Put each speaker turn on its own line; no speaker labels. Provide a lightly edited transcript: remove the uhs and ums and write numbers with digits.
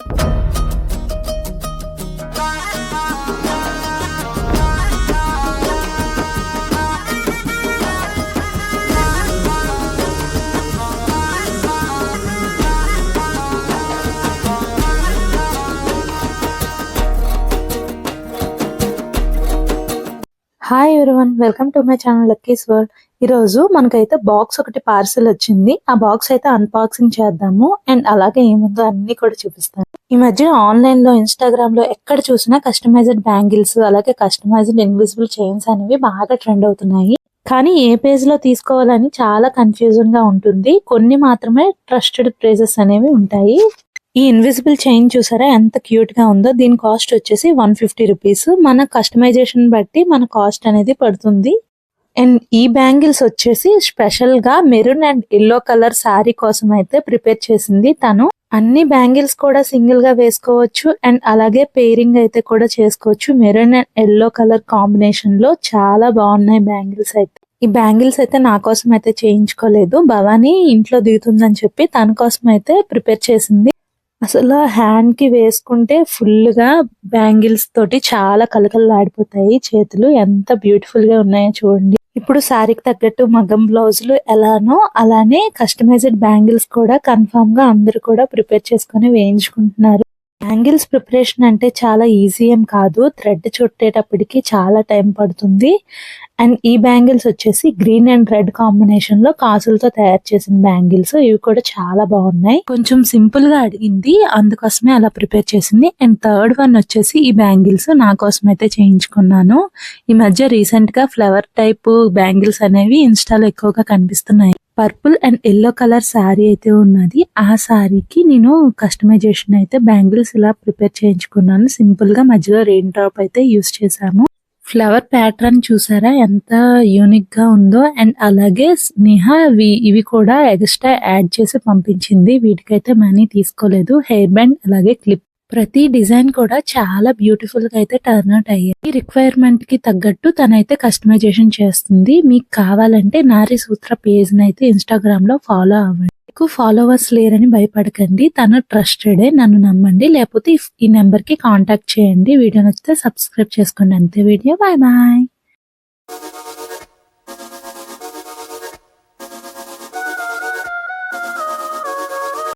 Hi everyone, welcome to my channel Lucky's world. ఈ రోజు మనకైతే బాక్స్ ఒకటి పార్సల్ వచ్చింది. ఆ బాక్స్ అయితే అన్బాక్సింగ్ చేద్దాము అండ్ అలాగే ఏముందో అన్ని కూడా చూపిస్తాను. ఈ మధ్య ఆన్లైన్ లో, ఇన్స్టాగ్రామ్ లో ఎక్కడ చూసినా కస్టమైజ్డ్ బ్యాంగిల్స్, అలాగే కస్టమైజ్డ్ ఇన్విజిబుల్ చైన్స్ అనేవి బాగా ట్రెండ్ అవుతున్నాయి. కానీ ఏ పేజ్ లో తీసుకోవాలని చాలా కన్ఫ్యూజన్ గా ఉంటుంది. కొన్ని మాత్రమే ట్రస్టెడ్ ప్లేసెస్ అనేవి ఉంటాయి. ఈ ఇన్విజిబుల్ చైన్ చూసారా ఎంత క్యూట్ గా ఉందో. దీని కాస్ట్ వచ్చేసి 150 రూపీస్. మన కస్టమైజేషన్ బట్టి మన కాస్ట్ అనేది పడుతుంది. అండ్ ఈ బ్యాంగిల్స్ వచ్చేసి స్పెషల్ గా maroon and yellow colour sari కోసం అయితే ప్రిపేర్ చేసింది తను. అన్ని బ్యాంగిల్స్ కూడా సింగిల్ గా వేసుకోవచ్చు అండ్ అలాగే పేరింగ్ అయితే కూడా చేసుకోవచ్చు. Maroon and yellow colour combination లో చాలా బాగున్నాయి బ్యాంగిల్స్ అయితే. ఈ బ్యాంగిల్స్ అయితే నా కోసం అయితే చేయించుకోలేదు, భవానీ ఇంట్లో దిగుతుందని చెప్పి తన కోసం అయితే ప్రిపేర్ చేసింది. అసలు హ్యాండ్ కి వేసుకుంటే ఫుల్ గా బ్యాంగిల్స్ తోటి చాలా కలకలలాడిపోతాయి చేతులు. ఎంత బ్యూటిఫుల్ గా ఉన్నాయో చూడండి. ఇప్పుడు శారీకి తగ్గట్టు మగ్గం బ్లౌజులు ఎలానో అలానే కస్టమైజ్డ్ బ్యాంగిల్స్ కూడా కన్ఫర్మ్ గా అందరూ కూడా ప్రిపేర్ చేసుకుని వేయించుకుంటున్నారు. బ్యాంగిల్స్ ప్రిపరేషన్ అంటే చాలా ఈజీ ఏం కాదు. థ్రెడ్ చుట్టేటప్పటికి చాలా టైం పడుతుంది. అండ్ ఈ బ్యాంగిల్స్ వచ్చేసి గ్రీన్ అండ్ రెడ్ కాంబినేషన్ లో కాసులతో తయారు చేసిన బ్యాంగిల్స్. ఇవి కూడా చాలా బాగున్నాయి. కొంచెం సింపుల్ గా అడిగింది, అందుకోసమే అలా ప్రిపేర్ చేసింది. అండ్ థర్డ్ వన్ వచ్చేసి ఈ బ్యాంగిల్స్ నా కోసం అయితే చేయించుకున్నాను. ఈ మధ్య రీసెంట్ గా ఫ్లవర్ టైప్ బ్యాంగిల్స్ అనేవి ఇన్స్టాలో ఎక్కువగా కనిపిస్తున్నాయి. Purple and yellow colour sari అయితే ఉన్నది. ఆ శారీకి నేను కస్టమైజేషన్ అయితే బ్యాంగిల్స్ ఇలా ప్రిపేర్ చేయించుకున్నాను. సింపుల్ గా మధ్యలో రెయిన్ డ్రాప్ అయితే యూస్ చేశాము. ఫ్లవర్ ప్యాటర్న్ చూసారా ఎంత యూనిక్ గా ఉందో. అండ్ అలాగే స్నేహ ఇవి కూడా ఎక్స్ట్రా యాడ్ చేసి పంపించింది. వీటికైతే మనీ తీసుకోలేదు. హెయిర్ బ్యాండ్ అలాగే క్లిప్, ప్రతి డిజైన్ కూడా చాలా బ్యూటిఫుల్ గా అయితే టర్న్ అవుట్ అయ్యాయి. రిక్వైర్మెంట్ కి తగ్గట్టు తనైతే కస్టమైజేషన్ చేస్తుంది. మీకు కావాలంటే నారీ సూత్ర పేజ్ అయితే ఇన్స్టాగ్రామ్ లో ఫాలో అవ్వండి. మీకు ఫాలోవర్స్ లేరని భయపడకండి, తను ట్రస్టెడే, నన్ను నమ్మండి. లేకపోతే ఈ నెంబర్ కి కాంటాక్ట్ చేయండి. వీడియో నచ్చితే సబ్స్క్రైబ్ చేసుకోండి. అంతే. Video bye bye.